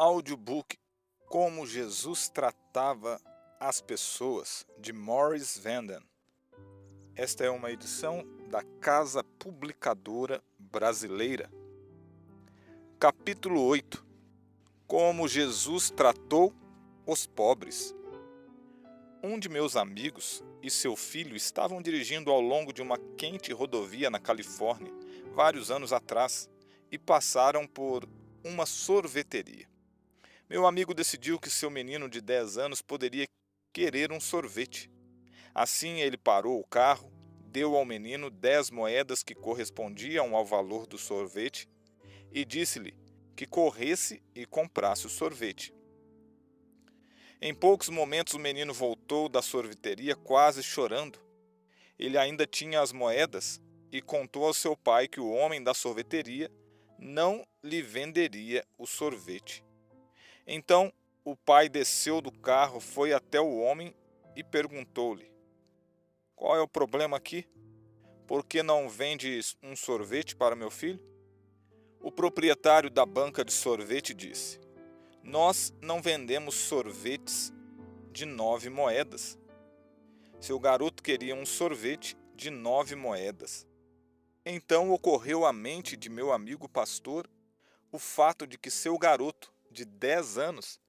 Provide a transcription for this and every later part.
Audiobook Como Jesus Tratava as Pessoas, de Maurice Vanden. Esta é uma edição da Casa Publicadora Brasileira. Capítulo 8 Como Jesus Tratou os Pobres. Um de meus amigos e seu filho estavam dirigindo ao longo de uma quente rodovia na Califórnia, vários anos atrás, e passaram por uma sorveteria. Meu amigo decidiu que seu menino de 10 anos poderia querer um sorvete. Assim, ele parou o carro, deu ao menino 10 moedas que correspondiam ao valor do sorvete e disse-lhe que corresse e comprasse o sorvete. Em poucos momentos, o menino voltou da sorveteria quase chorando. Ele ainda tinha as moedas e contou ao seu pai que o homem da sorveteria não lhe venderia o sorvete. Então o pai desceu do carro, foi até o homem e perguntou-lhe: "Qual é o problema aqui? Por que não vendes um sorvete para meu filho?" O proprietário da banca de sorvete disse: "Nós não vendemos sorvetes de 9 moedas. Seu garoto queria um sorvete de 9 moedas. Então ocorreu à mente de meu amigo pastor o fato de que seu garoto, de 10 anos,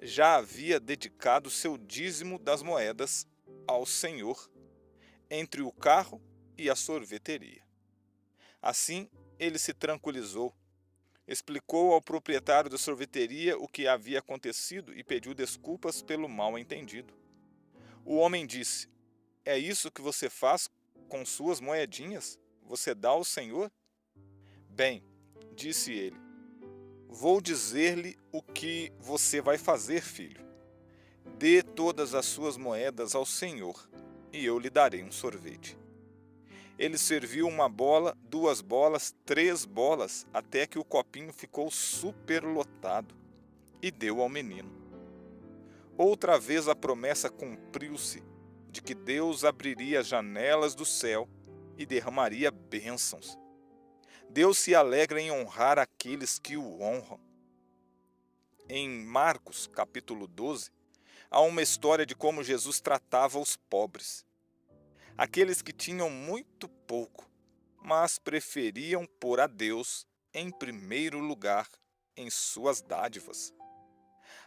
já havia dedicado seu dízimo das moedas ao Senhor, entre o carro e a sorveteria. Assim, ele se tranquilizou, explicou ao proprietário da sorveteria o que havia acontecido e pediu desculpas pelo mal-entendido. O homem disse: "É isso que você faz com suas moedinhas? Você dá ao Senhor?" "Bem", disse ele, "vou dizer-lhe o que você vai fazer, filho. Dê todas as suas moedas ao Senhor, e eu lhe darei um sorvete." Ele serviu uma bola, 2 bolas, 3 bolas, até que o copinho ficou superlotado, e deu ao menino. Outra vez a promessa cumpriu-se de que Deus abriria as janelas do céu e derramaria bênçãos. Deus se alegra em honrar aqueles que o honram. Em Marcos, capítulo 12, há uma história de como Jesus tratava os pobres. Aqueles que tinham muito pouco, mas preferiam pôr a Deus em primeiro lugar em suas dádivas.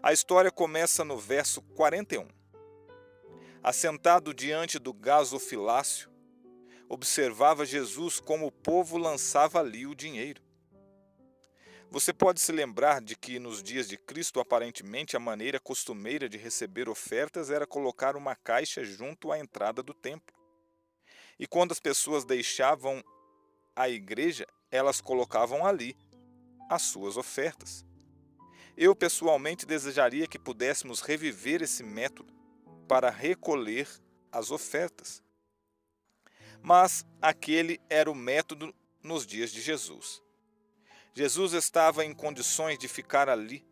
A história começa no verso 41. Assentado diante do gasofilácio, observava Jesus como o povo lançava ali o dinheiro. Você pode se lembrar de que nos dias de Cristo, aparentemente, a maneira costumeira de receber ofertas era colocar uma caixa junto à entrada do templo. E quando as pessoas deixavam a igreja, elas colocavam ali as suas ofertas. Eu, pessoalmente, desejaria que pudéssemos reviver esse método para recolher as ofertas. Mas aquele era o método nos dias de Jesus. Jesus estava em condições de ficar ali,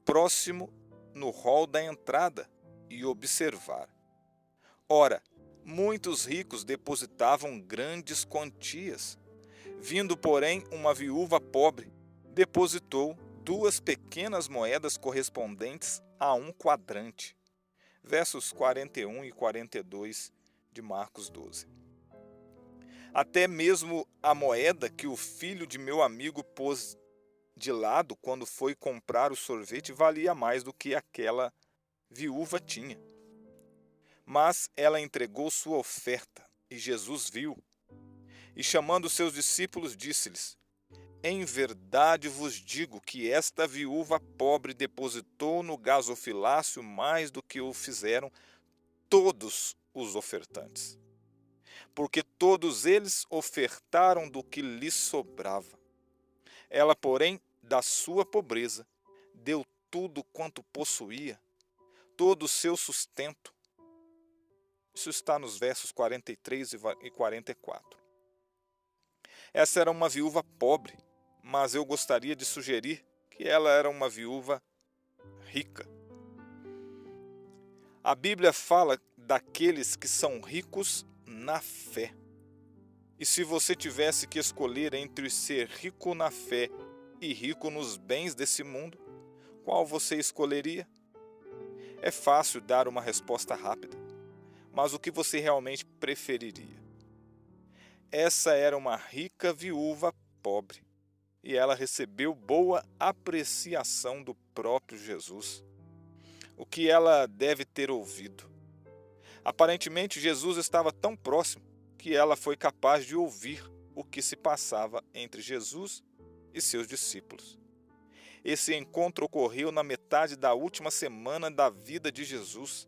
próximo no hall da entrada, e observar. Ora, muitos ricos depositavam grandes quantias. Vindo, porém, uma viúva pobre, depositou 2 pequenas moedas correspondentes a um quadrante. Versos 41 e 42 de Marcos 12. Até mesmo a moeda que o filho de meu amigo pôs de lado quando foi comprar o sorvete valia mais do que aquela viúva tinha. Mas ela entregou sua oferta, e Jesus viu. E chamando seus discípulos, disse-lhes: "Em verdade vos digo que esta viúva pobre depositou no gasofilácio mais do que o fizeram todos os ofertantes. Porque todos eles ofertaram do que lhes sobrava. Ela, porém, da sua pobreza, deu tudo quanto possuía, todo o seu sustento." Isso está nos versos 43 e 44. Essa era uma viúva pobre, mas eu gostaria de sugerir que ela era uma viúva rica. A Bíblia fala daqueles que são ricos na fé. E se você tivesse que escolher entre ser rico na fé e rico nos bens desse mundo, qual você escolheria? É fácil dar uma resposta rápida, mas o que você realmente preferiria? Essa era uma rica viúva pobre, e ela recebeu boa apreciação do próprio Jesus. O que ela deve ter ouvido? Aparentemente, Jesus estava tão próximo que ela foi capaz de ouvir o que se passava entre Jesus e seus discípulos. Esse encontro ocorreu na metade da última semana da vida de Jesus,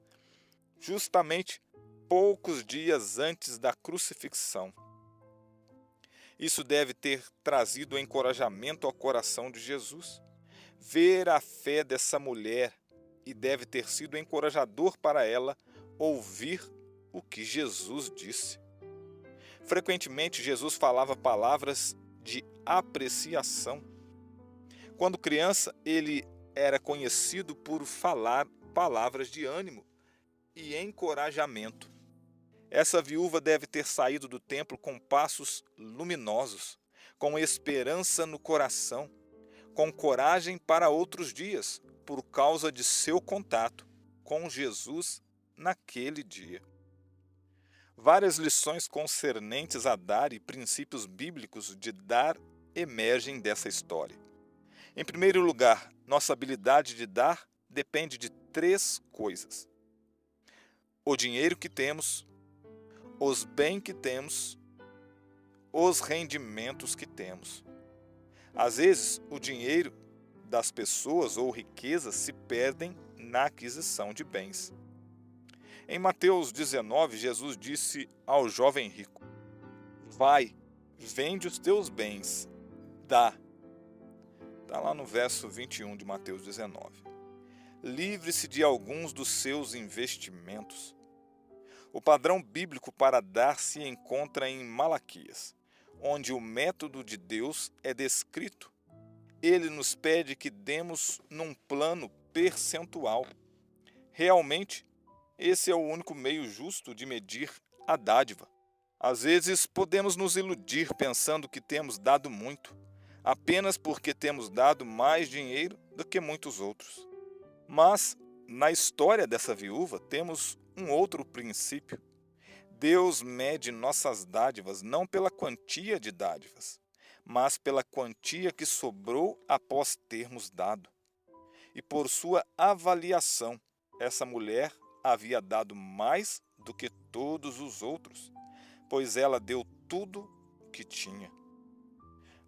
justamente poucos dias antes da crucifixão. Isso deve ter trazido encorajamento ao coração de Jesus. Ver a fé dessa mulher, e deve ter sido encorajador para ela ouvir o que Jesus disse. Frequentemente, Jesus falava palavras de apreciação. Quando criança, ele era conhecido por falar palavras de ânimo e encorajamento. Essa viúva deve ter saído do templo com passos luminosos, com esperança no coração, com coragem para outros dias, por causa de seu contato com Jesus naquele dia. Várias lições concernentes a dar e princípios bíblicos de dar emergem dessa história. Em primeiro lugar, nossa habilidade de dar depende de 3 coisas: o dinheiro que temos, os bens que temos, os rendimentos que temos. Às vezes, o dinheiro das pessoas ou riquezas se perdem na aquisição de bens. Em Mateus 19, Jesus disse ao jovem rico: vai, vende os teus bens, dá. Está lá no verso 21 de Mateus 19. Livre-se de alguns dos seus investimentos. O padrão bíblico para dar se encontra em Malaquias, onde o método de Deus é descrito. Ele nos pede que demos num plano percentual. Realmente, esse é o único meio justo de medir a dádiva. Às vezes, podemos nos iludir pensando que temos dado muito, apenas porque temos dado mais dinheiro do que muitos outros. Mas, na história dessa viúva, temos um outro princípio. Deus mede nossas dádivas não pela quantia de dádivas, mas pela quantia que sobrou após termos dado. E por sua avaliação, essa mulher havia dado mais do que todos os outros, pois ela deu tudo o que tinha.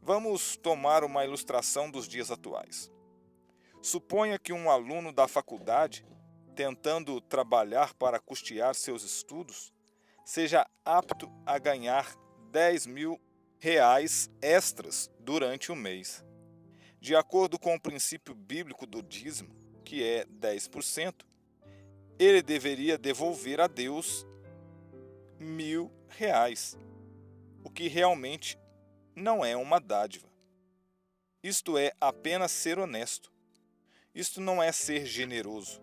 Vamos tomar uma ilustração dos dias atuais. Suponha que um aluno da faculdade, tentando trabalhar para custear seus estudos, seja apto a ganhar R$ 10.000 extras durante o mês. De acordo com o princípio bíblico do dízimo, que é 10%, ele deveria devolver a Deus R$ 1.000, o que realmente não é uma dádiva. Isto é apenas ser honesto. Isto não é ser generoso.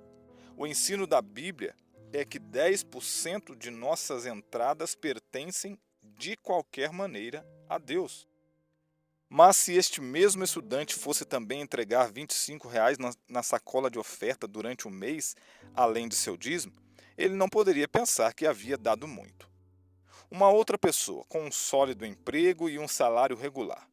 O ensino da Bíblia é que 10% de nossas entradas pertencem, de qualquer maneira, a Deus. Mas se este mesmo estudante fosse também entregar R$ 25 na sacola de oferta durante o mês, além de seu dízimo, ele não poderia pensar que havia dado muito. Uma outra pessoa, com um sólido emprego e um salário regular,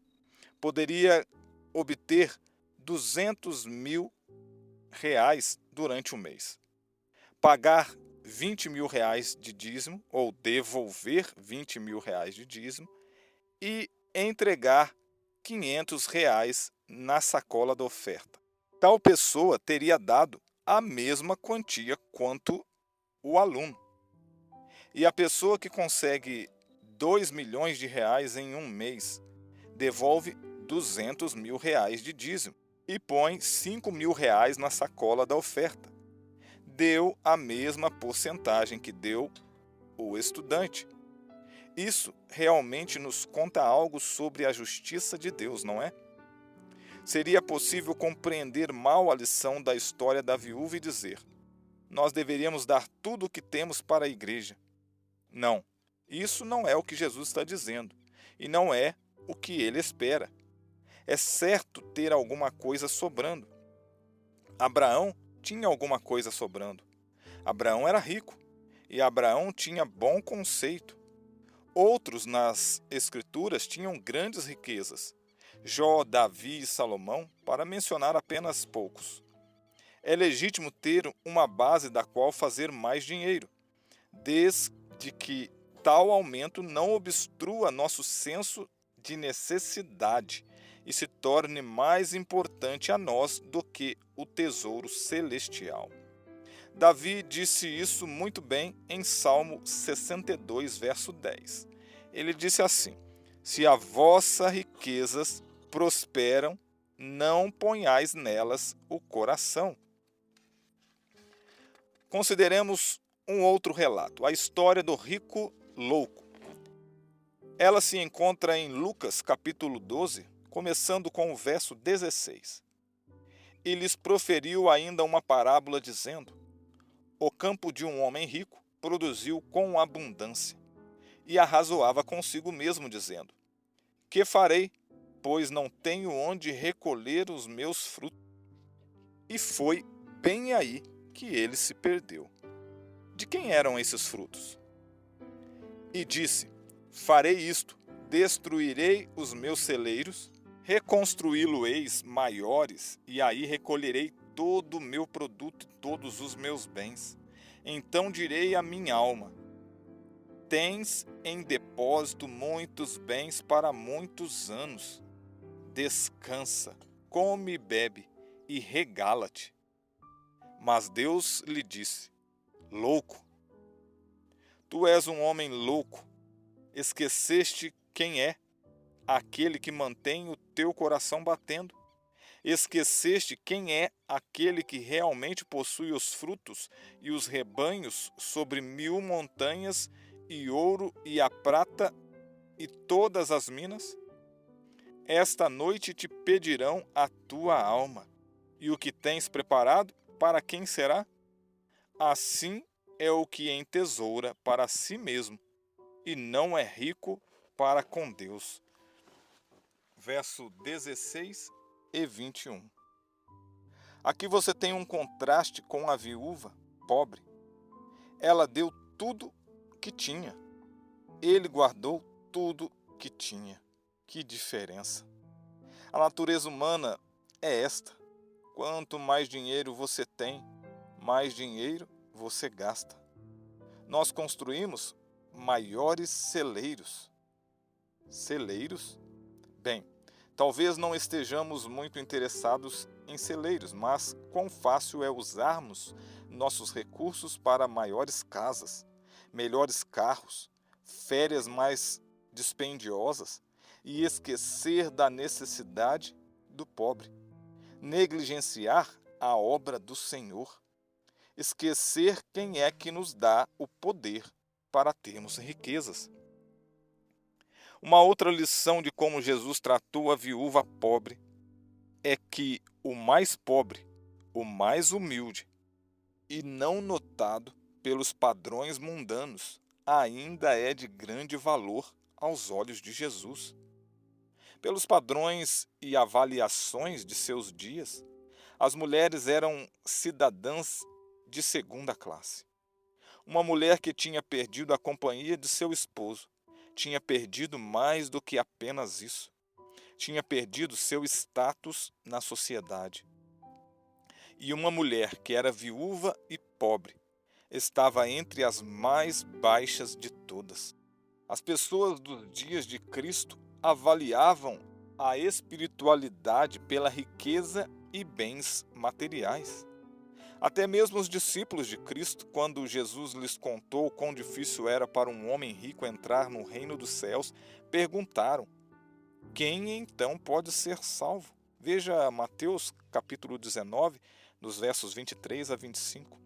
poderia obter R$ 200.000 durante o mês, pagar R$ 20.000 de dízimo, ou devolver R$ 20.000 de dízimo, e entregar R$ 500 na sacola da oferta. Tal pessoa teria dado a mesma quantia quanto o aluno. E a pessoa que consegue R$ 2 milhões em um mês devolve R$ 200.000 de dízimo e põe R$ 5.000 na sacola da oferta. Deu a mesma porcentagem que deu o estudante. Isso realmente nos conta algo sobre a justiça de Deus, não é? Seria possível compreender mal a lição da história da viúva e dizer: nós deveríamos dar tudo o que temos para a igreja. Não, isso não é o que Jesus está dizendo, e não é o que ele espera. É certo ter alguma coisa sobrando. Abraão tinha alguma coisa sobrando. Abraão era rico e Abraão tinha bom conceito. Outros nas Escrituras tinham grandes riquezas. Jó, Davi e Salomão, para mencionar apenas poucos. É legítimo ter uma base da qual fazer mais dinheiro, desde que tal aumento não obstrua nosso senso de necessidade e se torne mais importante a nós do que o tesouro celestial. Davi disse isso muito bem em Salmo 62, verso 10. Ele disse assim: se as vossas riquezas prosperam, não ponhais nelas o coração. Consideremos um outro relato, a história do rico louco. Ela se encontra em Lucas, capítulo 12, começando com o verso 16. E lhes proferiu ainda uma parábola, dizendo: o campo de um homem rico produziu com abundância, e arrazoava consigo mesmo, dizendo: que farei, pois não tenho onde recolher os meus frutos? E foi bem aí que ele se perdeu. De quem eram esses frutos? E disse: farei isto, destruirei os meus celeiros, reconstruí-lo-eis maiores, e aí recolherei todo o meu produto e todos os meus bens. Então direi à minha alma: tens em depósito muitos bens para muitos anos. Descansa, come e bebe, e regala-te. Mas Deus lhe disse: louco, tu és um homem louco, esqueceste quem é aquele que mantém o teu coração batendo. Esqueceste quem é aquele que realmente possui os frutos e os rebanhos sobre 1000 montanhas, e ouro e a prata e todas as minas? Esta noite te pedirão a tua alma, e o que tens preparado, para quem será? Assim é o que entesoura para si mesmo, e não é rico para com Deus. Verso 16 e 21. Aqui você tem um contraste com a viúva pobre. Ela deu tudo que tinha. Ele guardou tudo que tinha. Que diferença! A natureza humana é esta. Quanto mais dinheiro você tem, mais dinheiro você gasta. Nós construímos maiores celeiros. Celeiros? Bem, talvez não estejamos muito interessados em celeiros, mas quão fácil é usarmos nossos recursos para maiores casas, melhores carros, férias mais dispendiosas e esquecer da necessidade do pobre, negligenciar a obra do Senhor, esquecer quem é que nos dá o poder para termos riquezas. Uma outra lição de como Jesus tratou a viúva pobre é que o mais pobre, o mais humilde e não notado pelos padrões mundanos, ainda é de grande valor aos olhos de Jesus. Pelos padrões e avaliações de seus dias, as mulheres eram cidadãs de segunda classe. Uma mulher que tinha perdido a companhia de seu esposo tinha perdido mais do que apenas isso. Tinha perdido seu status na sociedade. E uma mulher que era viúva e pobre estava entre as mais baixas de todas. As pessoas dos dias de Cristo avaliavam a espiritualidade pela riqueza e bens materiais. Até mesmo os discípulos de Cristo, quando Jesus lhes contou quão difícil era para um homem rico entrar no reino dos céus, perguntaram: quem então pode ser salvo? Veja Mateus capítulo 19, dos versos 23 a 25.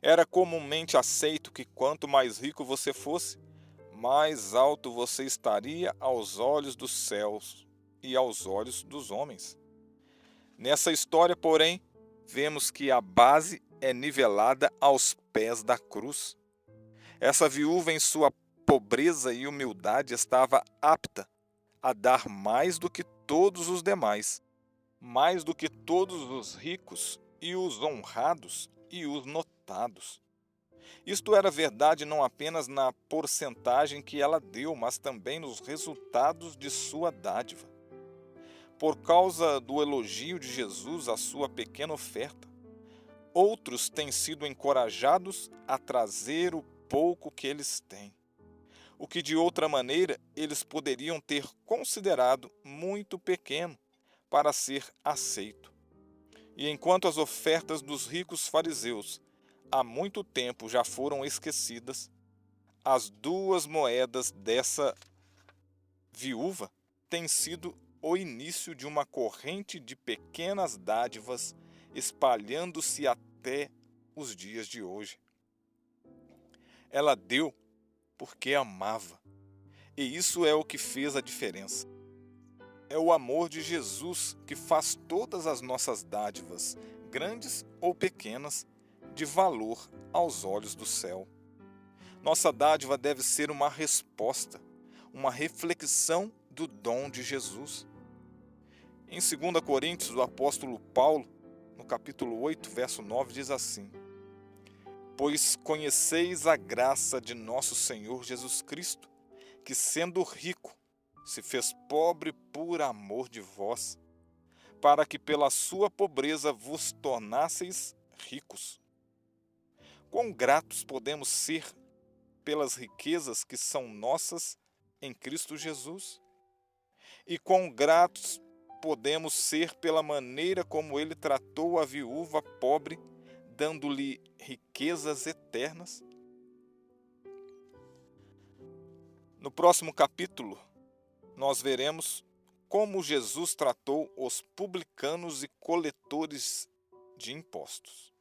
Era comumente aceito que quanto mais rico você fosse, mais alto você estaria aos olhos dos céus e aos olhos dos homens. Nessa história, porém, vemos que a base é nivelada aos pés da cruz. Essa viúva, em sua pobreza e humildade, estava apta a dar mais do que todos os demais, mais do que todos os ricos e os honrados e os notados. Isto era verdade não apenas na porcentagem que ela deu, mas também nos resultados de sua dádiva. Por causa do elogio de Jesus à sua pequena oferta, outros têm sido encorajados a trazer o pouco que eles têm, o que de outra maneira eles poderiam ter considerado muito pequeno para ser aceito. E enquanto as ofertas dos ricos fariseus há muito tempo já foram esquecidas, as 2 moedas dessa viúva têm sido o início de uma corrente de pequenas dádivas espalhando-se até os dias de hoje. Ela deu porque amava, e isso é o que fez a diferença. É o amor de Jesus que faz todas as nossas dádivas, grandes ou pequenas, de valor aos olhos do céu. Nossa dádiva deve ser uma resposta, uma reflexão do dom de Jesus. Em 2 Coríntios, o apóstolo Paulo, no capítulo 8, verso 9, diz assim: Pois conheceis a graça de nosso Senhor Jesus Cristo, que sendo rico, se fez pobre por amor de vós, para que pela sua pobreza vos tornasseis ricos. Quão gratos podemos ser pelas riquezas que são nossas em Cristo Jesus? E quão gratos podemos ser pela maneira como ele tratou a viúva pobre, dando-lhe riquezas eternas? No próximo capítulo, nós veremos como Jesus tratou os publicanos e coletores de impostos.